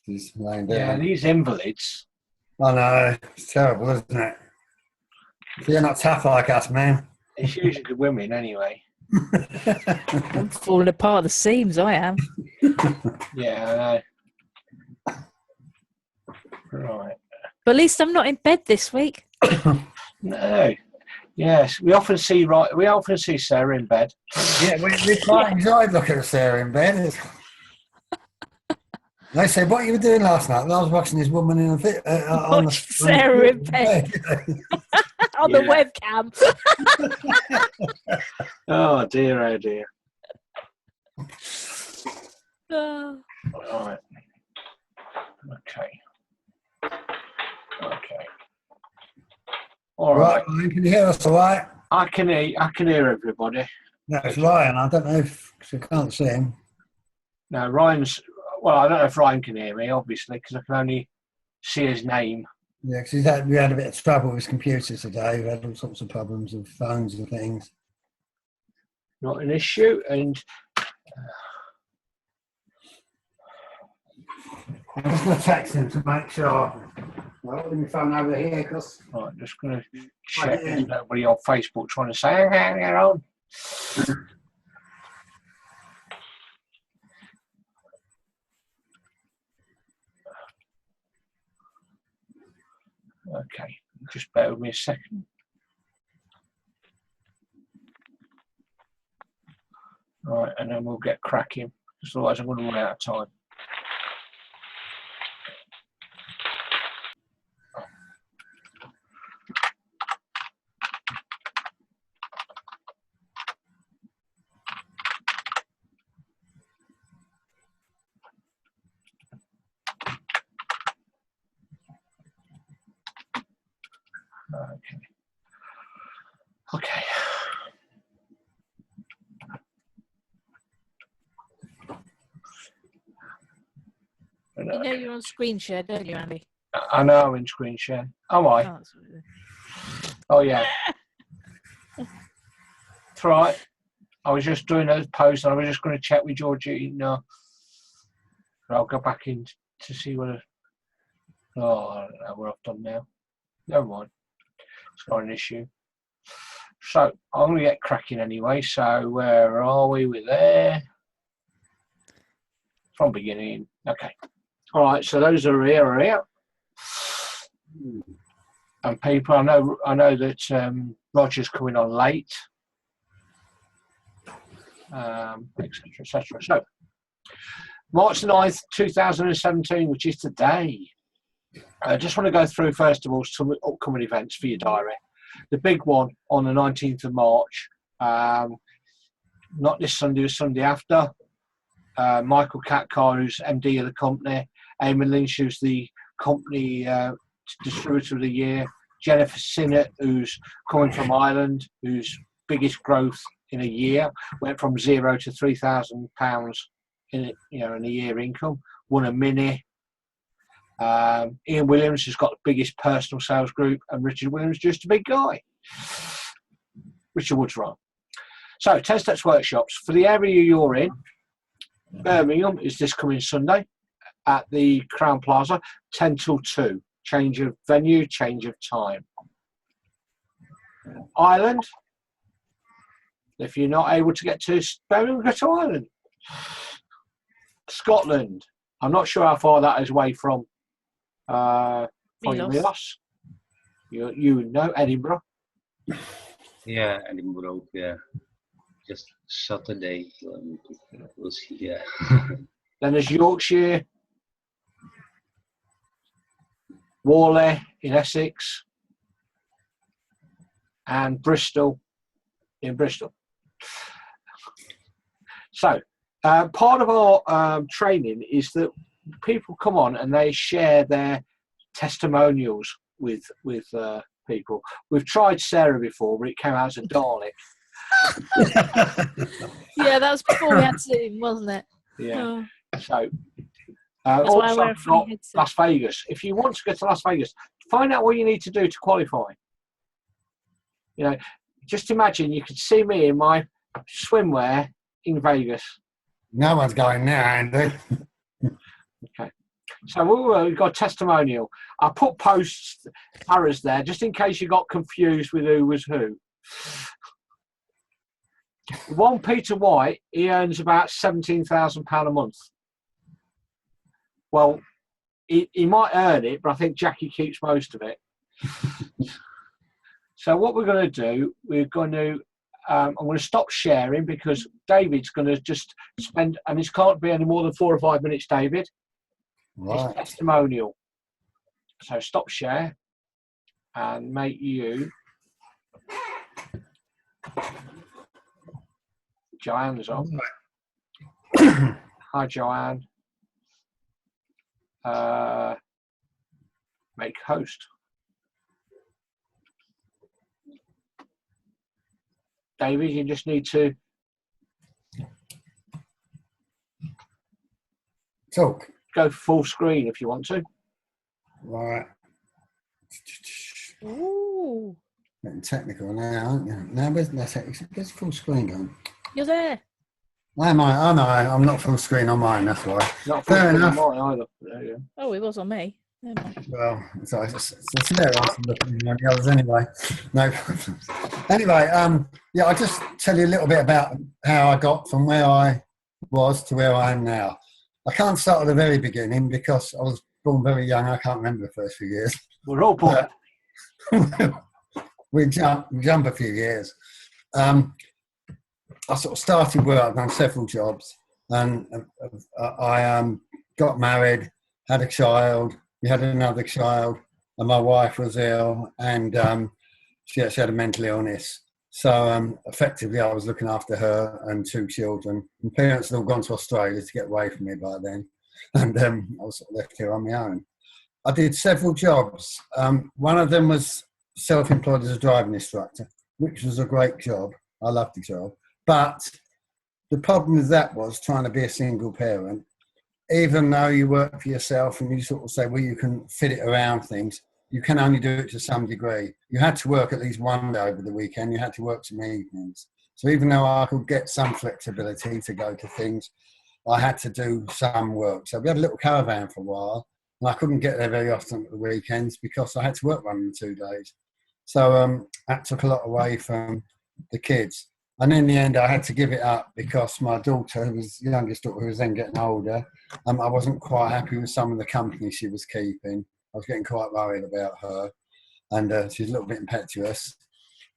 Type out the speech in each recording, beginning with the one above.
She's laying Yeah, down. these invalids. I know. It's terrible, isn't it? You're not tough like us, man. It's usually the women anyway. I'm falling apart at the seams, I am. Yeah, I know. Right. But at least I'm not in bed this week. No. Yes, we often see Sarah in bed. Yeah, we quite enjoyed looking at Sarah in bed. They say, what you were doing last night? Well, I was watching this woman in a fit. Watch Sarah in bed. On the webcam. Oh dear, oh dear. Oh. All right. Okay. All right. Ryan, can you hear us all right? I can hear everybody. No, it's Ryan. I don't know if I can't see him. No, Ryan's. Well, I don't know if Ryan can hear me, obviously, because I can only see his name. Yeah, because we had a bit of trouble with his computer today. We had all sorts of problems with phones and things. Not an issue, and I'm just going to text him to make sure. Well, I'll leave my phone over here because. right, just going to check there's nobody on Facebook trying to say, hang on. Okay, just bear with me a second. Right, and then we'll get cracking, because otherwise I'm going to run out of time. Okay. You know you're on screen share, don't you, Andy? I know I'm in screen share. Am I? Oh, Oh yeah. That's right. I was just doing those posts and I was just going to check with Georgie. No. I'll go back in to see whether. Oh, I don't know what I've done now. Never mind. It's not an issue. So I'm going to get cracking anyway. So where are we? We're there. From beginning. Okay. All right. So those are here. And people, I know that Roger's coming on late. Etc. So March 9th, 2017, which is today. I just want to go through, first of all, some upcoming events for your diary. The big one on the 19th of March, not this Sunday, the Sunday after. Michael Catkar, who's MD of the company, Eamon Lynch, who's the company distributor of the year, Jennifer Sinnott, who's coming from Ireland, whose biggest growth in a year, went from £0 to £3,000 in a year income, won a Mini. Ian Williams has got the biggest personal sales group, and Richard Williams just a big guy. Richard Wood's right. So 10 Steps Workshops for the area you're in. Birmingham is this coming Sunday at the Crown Plaza, 10 till 2. Change of venue, change of time. Ireland, if you're not able to get to Birmingham, go to Ireland. Scotland, I'm not sure how far that is away from Milos. You know Edinburgh. Yeah, Edinburgh. Yeah, just Saturday. We'll see. Yeah. Then there's Yorkshire, Worley in Essex, and Bristol in Bristol. So part of our training is that people come on and they share their testimonials with people. We've tried Sarah before, but it came out as a Dalek. Yeah, that was before we had Zoom, wasn't it? Yeah. Oh. So That's why I wear also a free got headset. Las Vegas. If you want to go to Las Vegas, find out what you need to do to qualify. Just imagine you could see me in my swimwear in Vegas. No one's going there, Andy. Okay. So we've got a testimonial. I put posts arrows there just in case you got confused with who was who. One Peter White, he earns about £17,000 a month. Well, he might earn it, but I think Jackie keeps most of it. So what we're going to do, we're going to, I'm going to stop sharing because David's going to just spend, and this can't be any more than 4 or 5 minutes, David. Right. It's testimonial. So stop share and make you. Joanne's on. Hi, Joanne. Make host. David, you just need to Talk. go full screen if you want to. Right. Ooh, Getting technical now, aren't you? Now, where's full screen on? you're there. Am I? Oh, no, I'm not full screen on mine, that's why. Not full Fair screen enough. on mine either. There you go. Oh, it was on me. Never mind. Well, it's there. I'm looking at the others anyway. No problem. Anyway, yeah, I'll just tell you a little bit about how I got from where I was to where I am now. I can't start at the very beginning because I was born very young. I can't remember the first few years. We're all born. we jump a few years. I sort of started work. I've done several jobs, and I got married, had a child. We had another child, and my wife was ill, and she actually had a mental illness. So effectively, I was looking after her and 2 children. My parents had all gone to Australia to get away from me by then, and I was sort of left here on my own. I did several jobs. One of them was self-employed as a driving instructor, which was a great job. I loved the job. But the problem with that was trying to be a single parent. Even though you work for yourself and you sort of say, well, you can fit it around things, you can only do it to some degree. You had to work at least one day over the weekend. You had to work some evenings. So even though I could get some flexibility to go to things, I had to do some work. So we had a little caravan for a while, and I couldn't get there very often at the weekends because I had to work 1 of the 2 days. So that took a lot away from the kids. And in the end, I had to give it up because my daughter, who was the youngest daughter, who was then getting older, I wasn't quite happy with some of the company she was keeping. I was getting quite worried about her, and she's a little bit impetuous.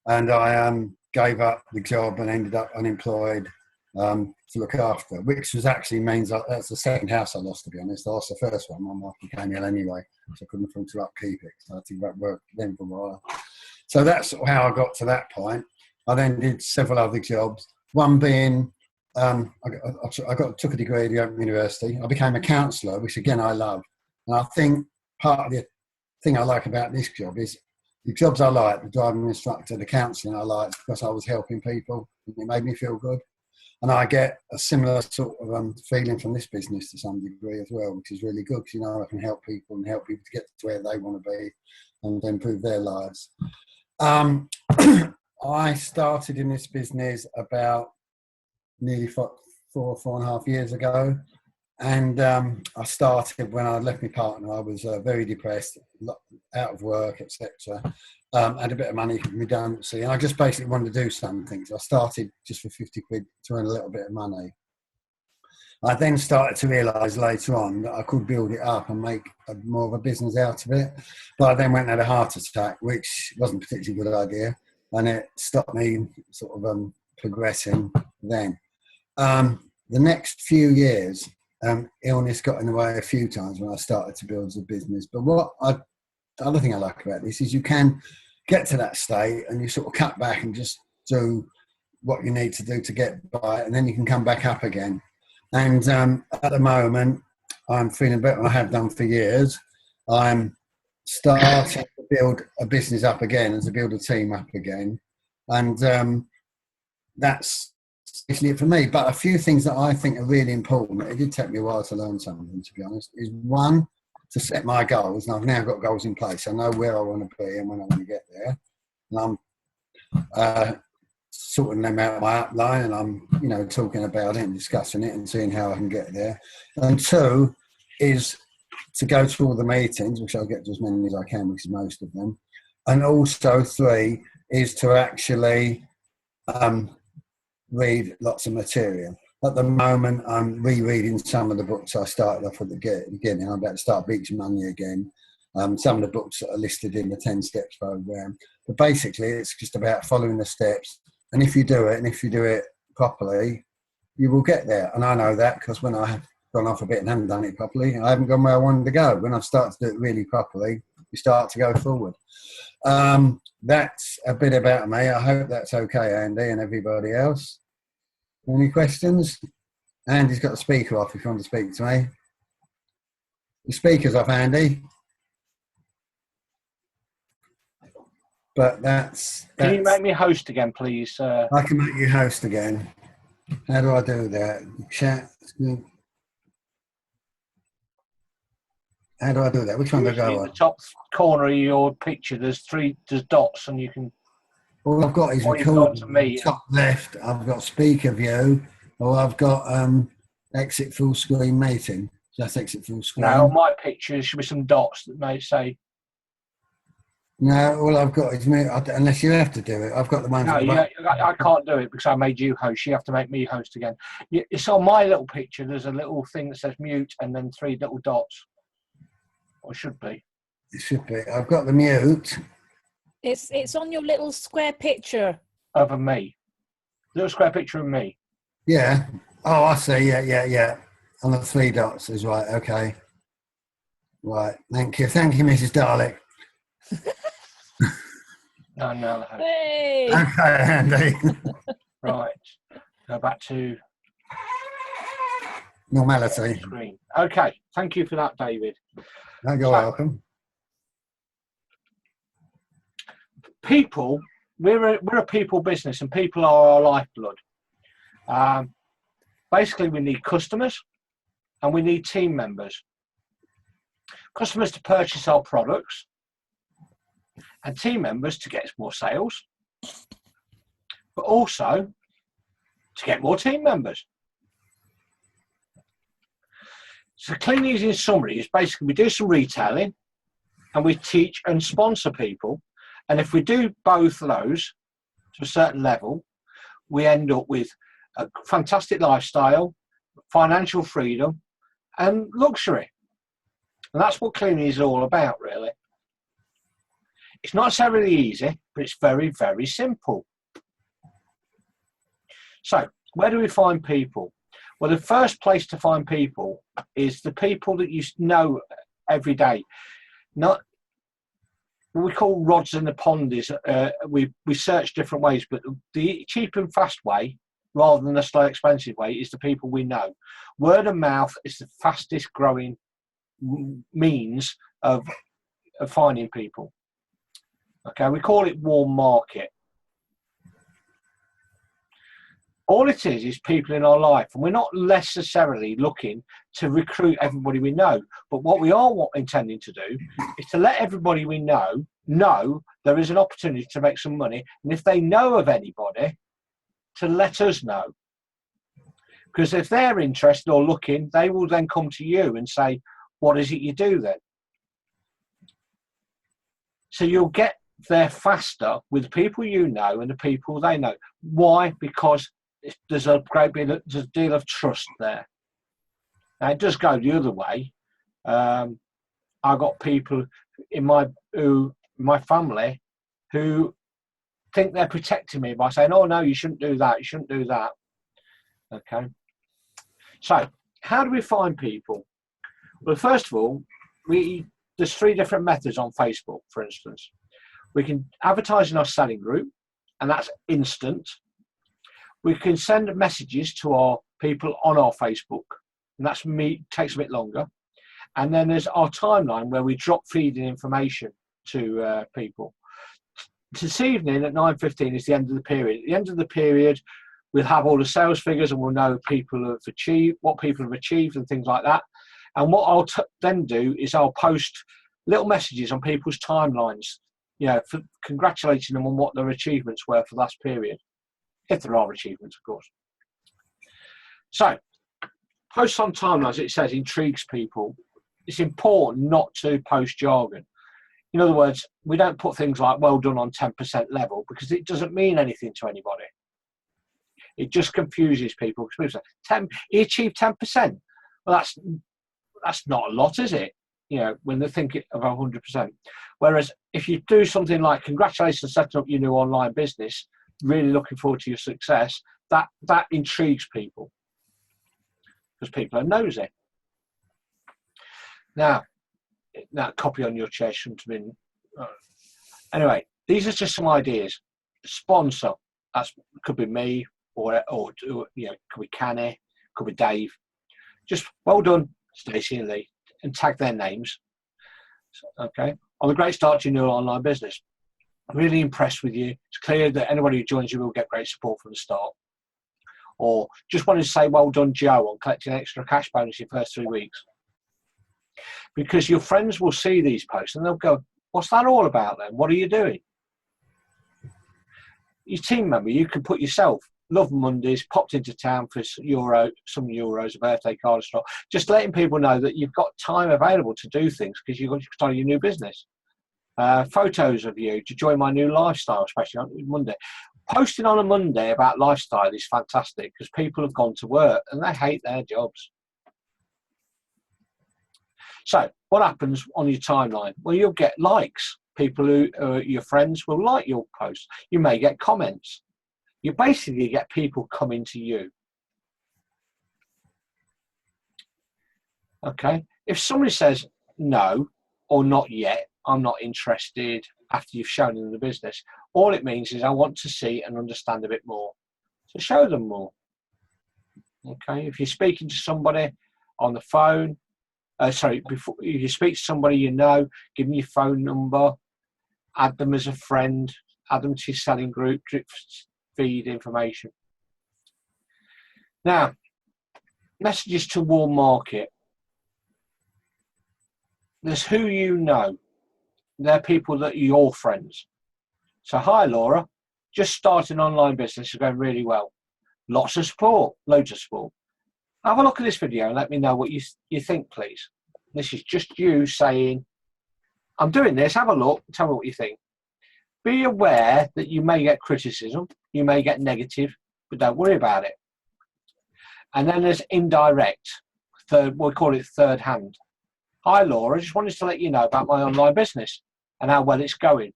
And I gave up the job and ended up unemployed to look after, which was actually means that's the second house I lost, to be honest. I lost the first one. My wife became ill anyway, so I couldn't afford to upkeep it. So I had to give up work then for a while. So that's how I got to that point. I then did several other jobs. One being, I took a degree at the Open University. I became a counsellor, which again I love. And I think part of the thing I like about this job is the jobs I like, the driving instructor, the counselling I like, because I was helping people. And it made me feel good. And I get a similar sort of feeling from this business to some degree as well, which is really good because, you know, I can help people and help people to get to where they want to be and improve their lives. I started in this business about nearly 4.5 years ago. And I started when I left my partner. I was very depressed, out of work, etc. Had a bit of money from redundancy, and I just basically wanted to do something. So I started just for 50 quid to earn a little bit of money. I then started to realise later on that I could build it up and make more of a business out of it. But I then went and had a heart attack, which wasn't a particularly good idea. And it stopped me sort of progressing then. The next few years, illness got in the way a few times when I started to build a business. But the other thing I like about this is you can get to that state and you sort of cut back and just do what you need to do to get by, and then you can come back up again. And at the moment, I'm feeling better than I have done for years. I'm starting to build a business up again and to build a team up again. And that's basically it for me. But a few things that I think are really important, it did take me a while to learn some of them, to be honest, is one, to set my goals. And I've now got goals in place. I know where I want to be and when I want to get there. And I'm sorting them out of my outline, and I'm, you know, talking about it and discussing it and seeing how I can get there. And two is to go to all the meetings, which I'll get to as many as I can, which is most of them. And also 3 is to actually read lots of material. At the moment, I'm rereading some of the books I started off at the beginning. I'm about to start Beach Money again. Some of the books that are listed in the 10 Steps program. But basically, it's just about following the steps. And if you do it, and if you do it properly, you will get there. And I know that because when I have gone off a bit and haven't done it properly, I haven't gone where I wanted to go. When I've started to do it really properly, you start to go forward. That's a bit about me. I hope that's okay, Andy, and everybody else. Any questions? Andy's got the speaker off if you want to speak to me. The speaker's off, Andy. But that's... Can you make me host again, please? I can make you host again. How do I do that? Chat. How do I do that? Which one do I go In on? the top corner of your picture, there's dots, and you can... All I've got is Or you've gone record. to me. Top left, I've got speaker view, or I've got exit full screen meeting. Just exit full screen. Now, on my picture, there should be some dots that may say... No, all I've got is me. Unless you have to do it, I've got the ones. No, I can't do it because I made you host. You have to make me host again. It's on my little picture. There's a little thing that says mute and then 3 little dots. Or should be. It should be. I've got the mute. It's on your little square picture. Of me. Little square picture of me. Yeah. Oh, I see. Yeah. On the 3 dots is right. Okay. Right. Thank you, Mrs. Dalek. No. Hey! Okay, Andy. Right. Go back to Normality. screen. Okay. Thank you for that, David. No, you're welcome. People, we're a people business, and people are our lifeblood. Basically, we need customers and we need team members. Customers to purchase our products, and team members to get more sales, but also to get more team members. So Clean Easy in summary is basically we do some retailing and we teach and sponsor people. And if we do both of those to a certain level, we end up with a fantastic lifestyle, financial freedom, and luxury. And that's what Clean Easy is all about, really. It's not necessarily easy, but it's very, very simple. So, where do we find people? Well, the first place to find people is the people that you know every day. Not what we call rods in the pond is we search different ways, but the cheap and fast way, rather than the slow, expensive way, is the people we know. Word of mouth is the fastest growing means of finding people. Okay, we call it warm market. All it is people in our life, and we're not necessarily looking to recruit everybody we know, but what we are intending to do is to let everybody we know there is an opportunity to make some money, and if they know of anybody, to let us know. Because if they're interested or looking, they will then come to you and say, what is it you do then? So you'll get there faster with the people you know and the people they know. Why? Because there's a deal of trust there. Now, it does go the other way. I've got people in my family who think they're protecting me by saying, oh, no, you shouldn't do that, you shouldn't do that. Okay. So, how do we find people? Well, first of all, there's 3 different methods on Facebook, for instance. We can advertise in our selling group, and that's instant. We can send messages to our people on our Facebook, and that's takes a bit longer. And then there's our timeline where we drop feeding information to people. This evening at 9:15 is the end of the period. At the end of the period, we'll have all the sales figures, and we'll know what people have achieved and things like that. And what I'll then do is I'll post little messages on people's timelines, for congratulating them on what their achievements were for last period. If there are achievements, of course. So, posts on timelines, it says, intrigues people. it's important not to post jargon. In other words, we don't put things like well done on 10% level because it doesn't mean anything to anybody. It just confuses people. Because people say, he achieved 10%. Well, that's not a lot, is it? You know, when they think of 100%. Whereas if you do something like congratulations on setting up your new online business, really looking forward to your success, that intrigues people because people are nosy. Now, that copy on your chair shouldn't have been. Anyway, these are just some ideas. Sponsor, could be me, or you know, could be Canny, could be Dave. Just well done, Stacey and Lee, and tag their names. Okay, on the great start to your new online business. I'm really impressed with you. It's clear that anybody who joins you will get great support from the start. Or just wanted to say well done, Joe, on collecting extra cash bonus your first 3 weeks. Because your friends will see these posts and they'll go, what's that all about then? What are you doing? Your team member, you can put yourself, love Mondays, popped into town for some euros, a birthday card, or just letting people know that you've got time available to do things because you've got to start your new business. Photos of you to join my new lifestyle, especially on Monday. Posting on a Monday about lifestyle is fantastic because people have gone to work and they hate their jobs. So what happens on your timeline? Well, you'll get likes. People who your friends will like your posts. You may get comments. You basically get people coming to you. Okay. If somebody says no or not yet, I'm not interested after you've shown them the business, all it means is I want to see and understand a bit more. So show them more. Okay. If you're speaking to somebody on the phone, before you speak to somebody you know, give them your phone number, add them as a friend, add them to your selling group, drip feed information. Now, messages to warm market. There's who you know. They're people that are your friends. So, hi Laura, just started an online business, is going really well. Lots of support, loads of support. Have a look at this video and let me know what you think, please. This is just you saying, I'm doing this, have a look, tell me what you think. Be aware that you may get criticism, you may get negative, but don't worry about it. And then there's indirect, we'll call it third hand. Hi Laura, I just wanted to let you know about my online business and how well it's going.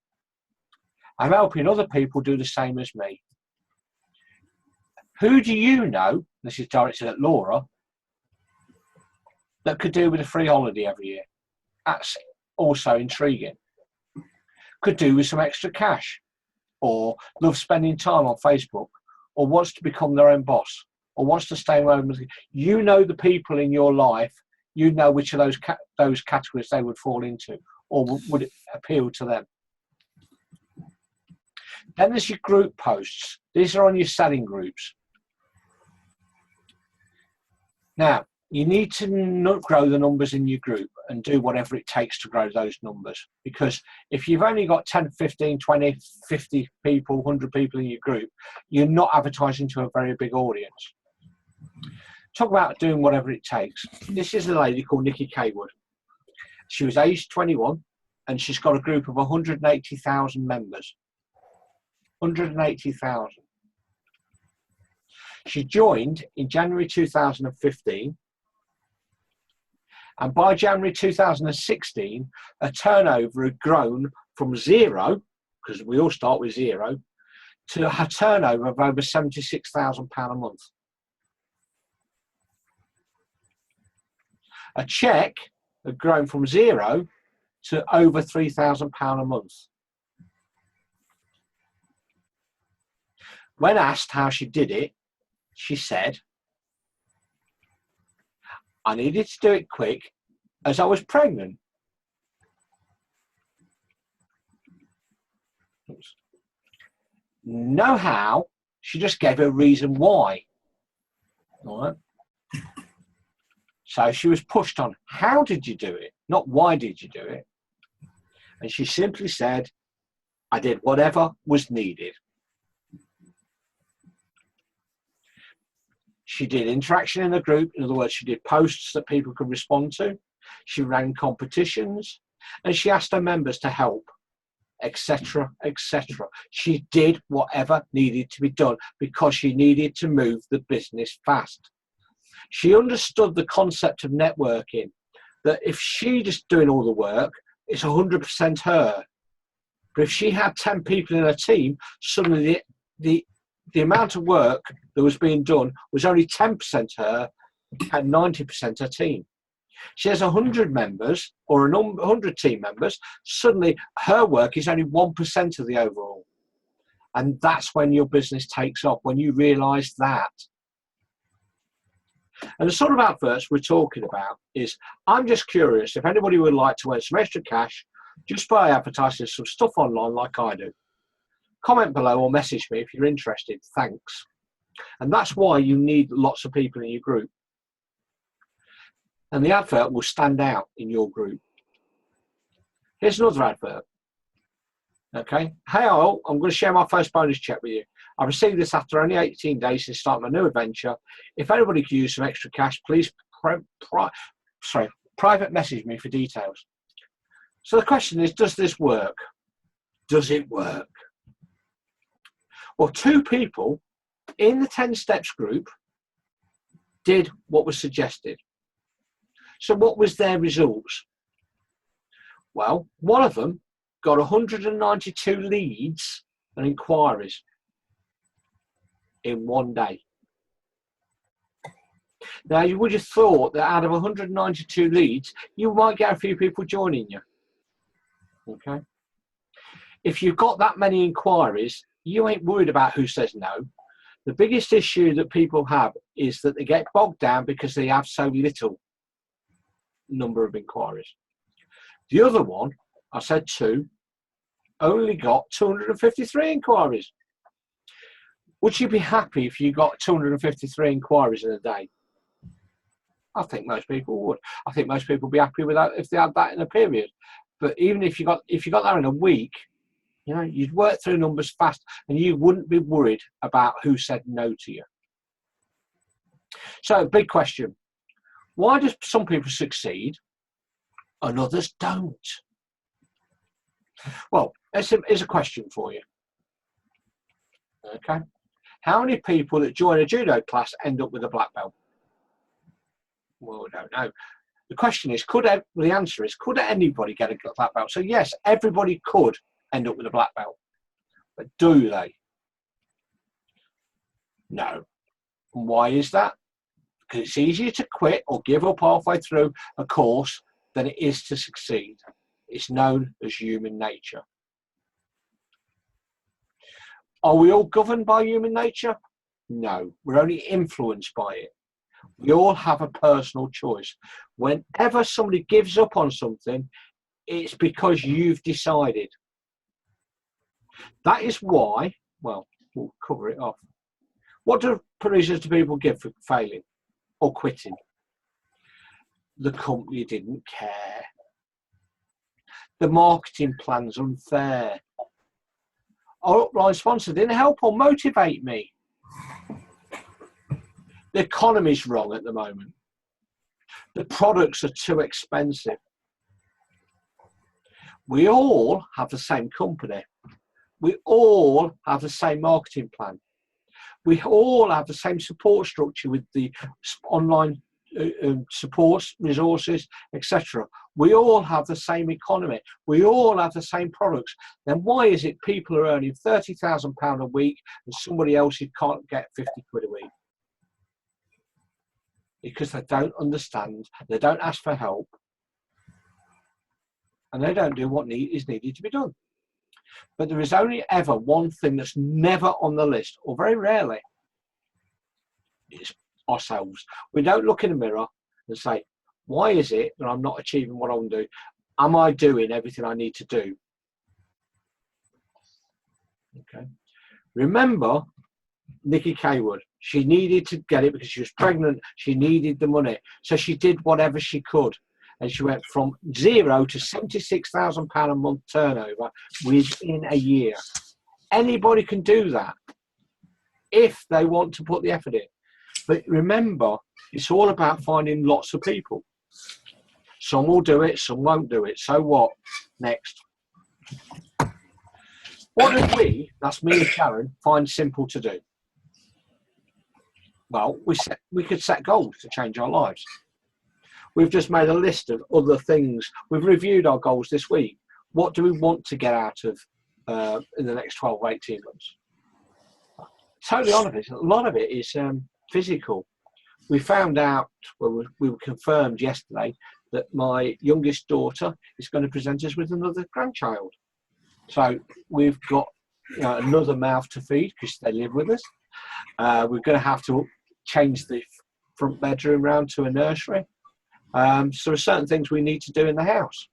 I'm helping other people do the same as me. Who do you know, this is directed at Laura, that could do with a free holiday every year? That's also intriguing. Could do with some extra cash, or love spending time on Facebook, or wants to become their own boss, or wants to stay home. You know the people in your life, you know which of those categories they would fall into, or would it appeal to them. Then there's your group posts. These are on your selling groups. Now, you need to grow the numbers in your group and do whatever it takes to grow those numbers. Because if you've only got 10, 15, 20, 50 people, 100 people in your group, you're not advertising to a very big audience. Talk about doing whatever it takes. This is a lady called Nikki Kaywood. She was aged 21 and she's got a group of 180,000 members. 180,000. She joined in January 2015, and by January 2016, her turnover had grown from zero, because we all start with zero, to her turnover of over £76,000 a month. A cheque had grown from zero to over £3,000 a month. When asked how she did it, she said, I needed to do it quick as I was pregnant. No how, she just gave a reason why. All right. So she was pushed on, how did you do it? Not why did you do it? And she simply said, I did whatever was needed. She did interaction in the group. In other words, she did posts that people could respond to. She ran competitions, and she asked her members to help, etc., etc. She did whatever needed to be done because she needed to move the business fast. She understood the concept of networking, that if she just doing all the work, it's 100% her. But if she had 10 people in her team, suddenly the amount of work that was being done was only 10% her and 90% her team. She has 100 members or 100 team members, suddenly her work is only 1% of the overall. And that's when your business takes off, when you realise that. And the sort of adverts we're talking about is, I'm just curious if anybody would like to earn some extra cash just by advertising some stuff online like I do. Comment below or message me if you're interested. Thanks. And that's why you need lots of people in your group. And the advert will stand out in your group. Here's another advert. Okay. Hey all, I'm going to share my first bonus check with you. I received this after only 18 days since starting my new adventure. If anybody could use some extra cash, please private message me for details. So the question is, does this work? Does it work? Well, 2 people in the 10 steps group did what was suggested. So what was their results? Well, one of them got 192 leads and inquiries in one day. Now, you would have thought that out of 192 leads, you might get a few people joining you. Okay. If you've got that many inquiries, you ain't worried about who says no. The biggest issue that people have is that they get bogged down because they have so little number of inquiries. The other one, I said 2, only got 253 inquiries. Would you be happy if you got 253 inquiries in a day? I think most people would. I think most people would be happy with that if they had that in a period. But even if you got that in a week, you know, you'd work through numbers fast and you wouldn't be worried about who said no to you. So, big question. Why do some people succeed and others don't? Well, here's a question for you. Okay. How many people that join a judo class end up with a black belt? Well, I don't know. The question is, the answer is, could anybody get a black belt? So yes, everybody could end up with a black belt. But do they? No. And why is that? Because it's easier to quit or give up halfway through a course than it is to succeed. It's known as human nature. Are we all governed by human nature? No, we're only influenced by it. We all have a personal choice. Whenever somebody gives up on something, it's because you've decided. That is why, well, we'll cover it off. What reasons do people give for failing or quitting? The company didn't care. The marketing plan's unfair. Our upline sponsor didn't help or motivate me. The economy's wrong at the moment. The products are too expensive. We all have the same company. We all have the same marketing plan. We all have the same support structure with the online support resources, etc. We all have the same economy. We all have the same products. Then why is it people are earning £30,000 a week and somebody else who can't get 50 quid a week? Because they don't understand, they don't ask for help, and they don't do what is needed to be done. But there is only ever one thing that's never on the list, or very rarely, is ourselves. We don't look in the mirror and say, why is it that I'm not achieving what I want to do? Am I doing everything I need to do? Okay. Remember Nikki Kaywood. She needed to get it because she was pregnant. She needed the money. So she did whatever she could. And she went from 0 to £76,000 a month turnover within a year. Anybody can do that if they want to put the effort in. But remember, it's all about finding lots of people. Some will do it, some won't do it. So what? Next. What do we, that's me and Sharon, find simple to do? Well, we could set goals to change our lives. We've just made a list of other things. We've reviewed our goals this week. What do we want to get out of in the next 12 or 18 months? Totally honest, a lot of it is physical. We found out, well, we were confirmed yesterday that my youngest daughter is going to present us with another grandchild. So we've got another mouth to feed because they live with us. We're going to have to change the front bedroom round to a nursery. So there are certain things we need to do in the house.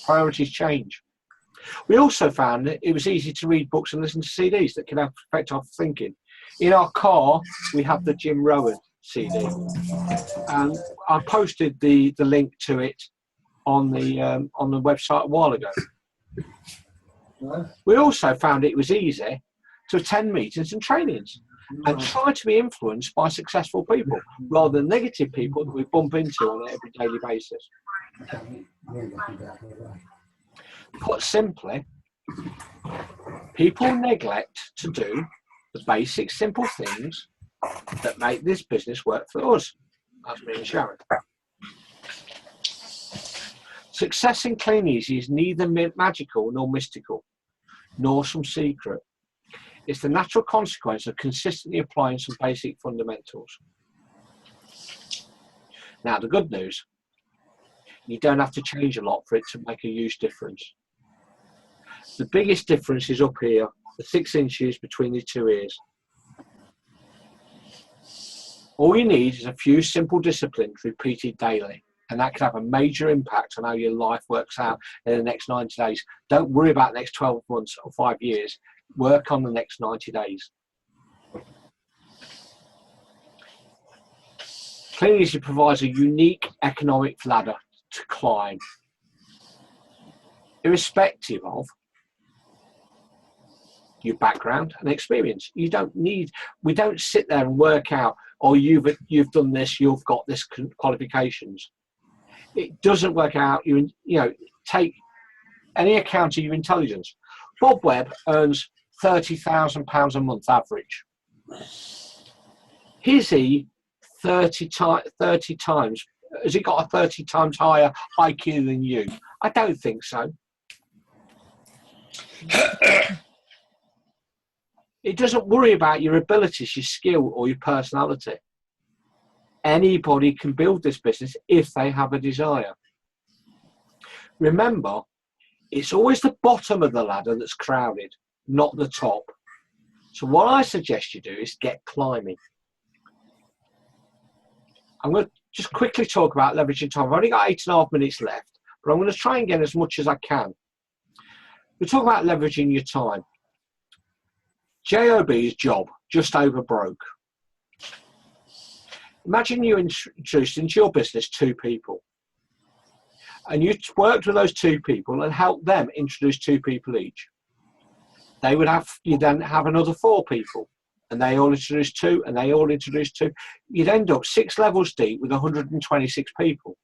Priorities change. We also found that it was easy to read books and listen to CDs that can affect our thinking. In our car, we have the Jim Rohn CD. And I posted the link to it on the website a while ago. We also found it was easy to attend meetings and trainings and try to be influenced by successful people rather than negative people that we bump into on an every daily basis. Put simply, people neglect to do the basic simple things that make this business work for us. That's me and Sharon. Success in Clean Easy is neither magical nor mystical, nor some secret. It's the natural consequence of consistently applying some basic fundamentals. Now, the good news, you don't have to change a lot for it to make a huge difference. The biggest difference is up here, the 6 inches between the 2 ears. All you need is a few simple disciplines repeated daily, and that can have a major impact on how your life works out in the next 90 days. Don't worry about the next 12 months or 5 years. Work on the next 90 days. Clean Easy provides a unique economic ladder to climb, irrespective of your background and experience. We don't sit there and work out, oh, you've done this, you've got this qualifications. It doesn't work out. Take any account of your intelligence. Bob Webb earns £30,000 a month average. Is he 30 times? Has he got a 30 times higher IQ than you? I don't think so. It doesn't worry about your abilities, your skill, or your personality. Anybody can build this business if they have a desire. Remember, it's always the bottom of the ladder that's crowded, not the top. So what I suggest you do is get climbing. I'm going to just quickly talk about leveraging time. I've only got 8.5 minutes left, but I'm going to try and get as much as I can. We talk about leveraging your time. JOB's job, just over broke. Imagine you introduced into your business 2 people, and you worked with those 2 people and helped them introduce 2 people each. You then have another 4 people, and they all introduce 2, and they all introduce 2. You'd end up 6 levels deep with 126 people.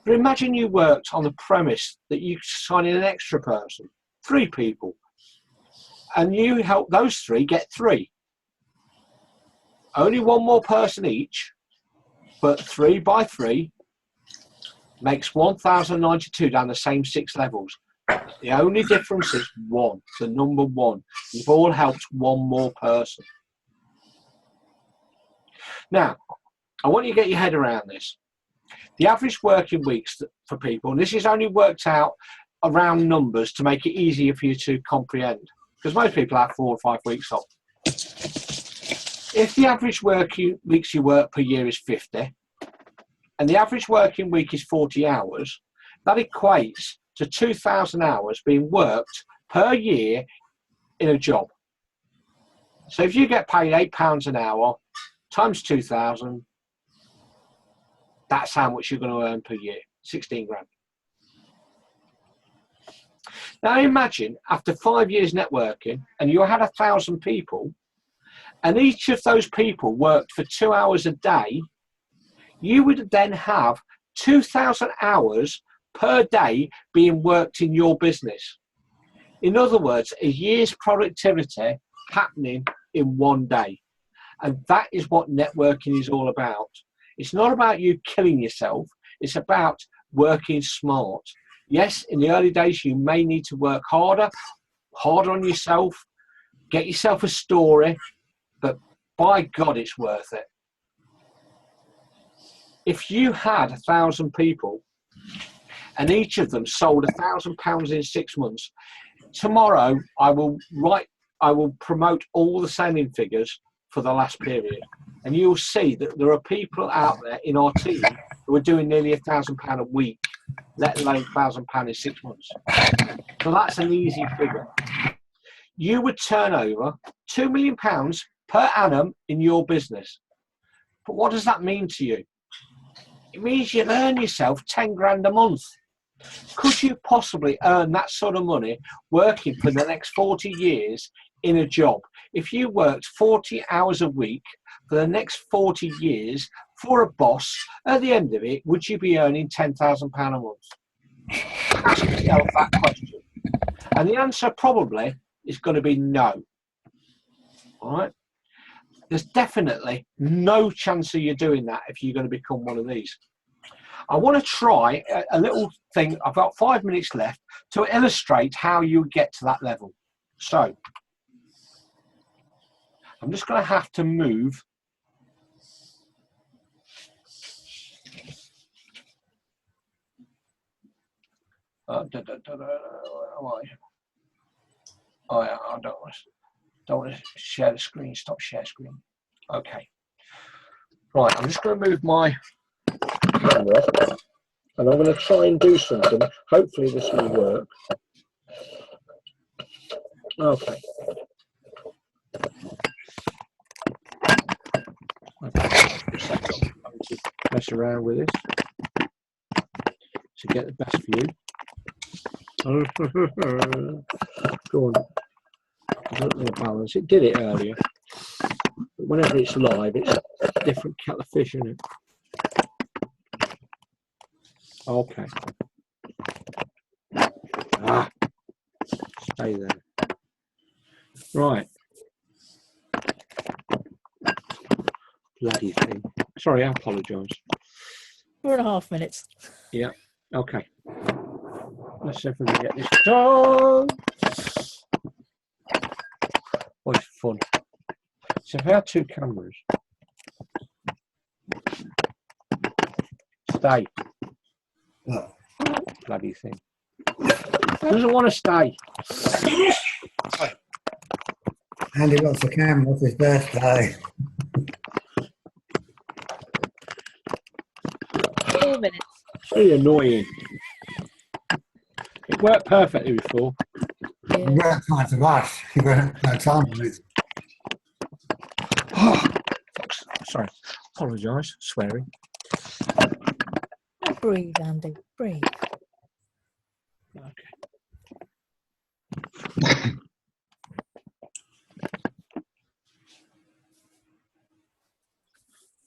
But imagine you worked on the premise that you sign in an extra person, 3 people, and you help those 3 get 3. Only 1 more person each, but 3 by 3 makes 1,092 down the same 6 levels. The only difference is 1, the number 1. You've all helped 1 more person. Now, I want you to get your head around this. The average working weeks for people, and this is only worked out around numbers to make it easier for you to comprehend, because most people have 4 or 5 weeks off. If the average working weeks you work per year is 50, and the average working week is 40 hours, that equates to 2,000 hours being worked per year in a job. So if you get paid £8 an hour times 2,000, that's how much you're going to earn per year, 16 grand. Now imagine after 5 years networking and you had 1,000 people, and each of those people worked for 2 hours a day, you would then have 2,000 hours per day being worked in your business. In other words, a year's productivity happening in one day. And that is what networking is all about. It's not about you killing yourself. It's about working smart. Yes, in the early days, you may need to work harder on yourself, get yourself a story, but by God, it's worth it. If you had 1,000 people and each of them sold £1,000 in 6 months, tomorrow I will promote all the selling figures for the last period. And you'll see that there are people out there in our team who are doing nearly £1,000 a week, let alone £1,000 in 6 months. So that's an easy figure. You would turn over £2 million per annum in your business. But what does that mean to you? It means you'd earn yourself 10 grand a month. Could you possibly earn that sort of money working for the next 40 years in a job? If you worked 40 hours a week for the next 40 years for a boss, at the end of it, would you be earning £10,000 a month? Ask yourself that question. And the answer probably is going to be no. All right? There's definitely no chance of you doing that if you're going to become one of these. I want to try a little thing. I've got 5 minutes left to illustrate how you get to that level. So I'm just going to have to move. I don't want to share the screen. Stop share screen. Okay. Right, I'm just going to move my camera and I'm going to try and do something. Hopefully this will work. Okay. Just a second. I'm going to mess around with this to get the best view. Go on. I don't know the balance. It did it earlier. But whenever it's live, it's a different kettle of fish, isn't it? Okay. Stay there. Right. Bloody thing. Sorry, I apologise. 4.5 minutes. Yeah. Okay. Let's see if we can get this done. Always fun. So if I had 2 cameras. Stay. Oh. Bloody thing. Doesn't want to stay. Andy wants the camera off his birthday. 4 minutes. It's really annoying. It worked perfectly before. Yeah. You weren't trying to rush. You weren't no time to lose. Sorry. Apologise. Swearing. Breathe, Andy. Breathe. Okay.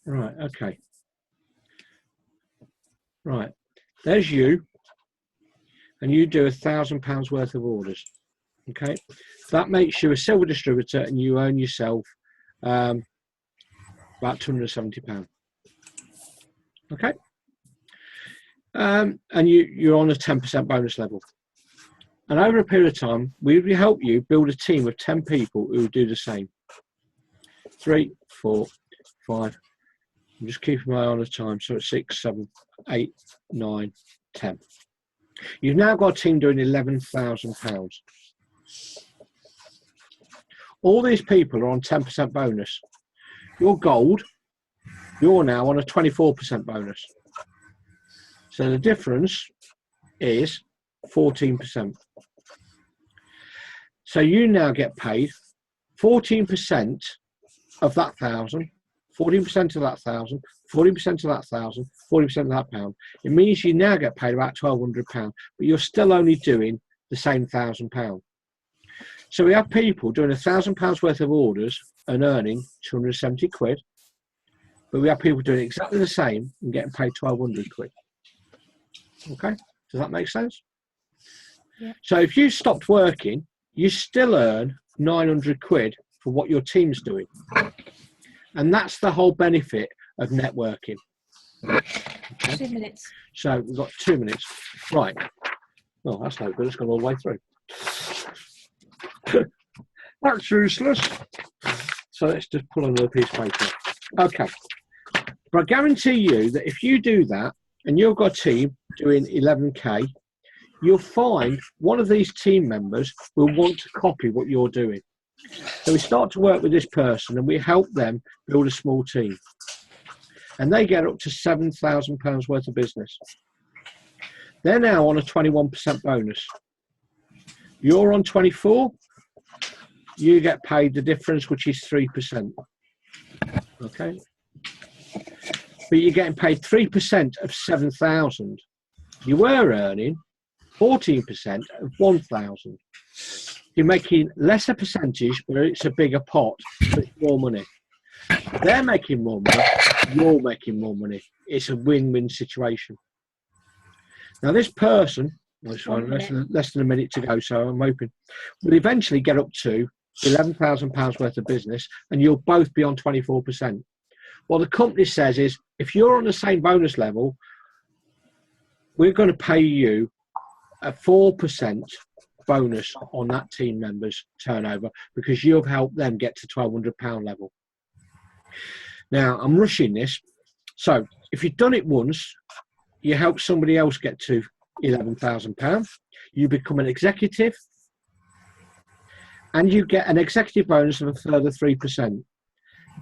Right, okay. Right, there's you, and you do £1,000 worth of orders. Okay, that makes you a silver distributor, and you earn yourself about £270. Okay, and you're on a 10% bonus level. And over a period of time, we will help you build a team of 10 people who do the same. 3, 4, 5. I'm just keeping my eye on the time. So it's 6, 7, 8, 9, 10. You've now got a team doing £11,000. All these people are on 10% bonus. You're gold. You're now on a 24% bonus. So the difference is 14%. So you now get paid 14% of that 1,000, 14% of that 1,000, 40% of that 1,000, 40% of that pound. It means you now get paid about £1,200, but you're still only doing the same £1,000. So we have people doing £1,000 worth of orders and earning 270 quid, but we have people doing exactly the same and getting paid 1,200 quid. Okay, does that make sense? Yeah. So if you stopped working, you still earn 900 quid for what your team's doing. And that's the whole benefit of networking. 2 minutes. So we've got 2 minutes. Right. Well, that's no good. It's gone all the way through. That's useless. So let's just pull another piece of paper. Okay. But I guarantee you that if you do that and you've got a team doing 11K, you'll find one of these team members will want to copy what you're doing. So we start to work with this person and we help them build a small team. And they get up to £7,000 worth of business. They're now on a 21% bonus. You're on 24, you get paid the difference, which is 3%. Okay? But you're getting paid 3% of 7,000. You were earning 14% of 1,000. You're making less a percentage, but it's a bigger pot, but it's more money. They're making more money, you're making more money. It's a win-win situation. Now, this person, less than a minute to go, so I'm hoping, will eventually get up to £11,000 worth of business, and you'll both be on 24%. What the company says is, if you're on the same bonus level, we're going to pay you a 4% bonus on that team member's turnover because you've helped them get to £1,200 level. Now, I'm rushing this. So if you've done it once, you help somebody else get to £11,000, you become an executive, and you get an executive bonus of a further 3%.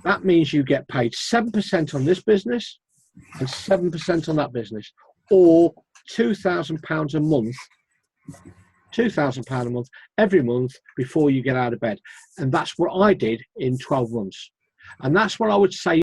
That means you get paid 7% on this business and 7% on that business, or £2,000 a month. £2,000 a month every month before you get out of bed. And that's what I did in 12 months. And that's what I would say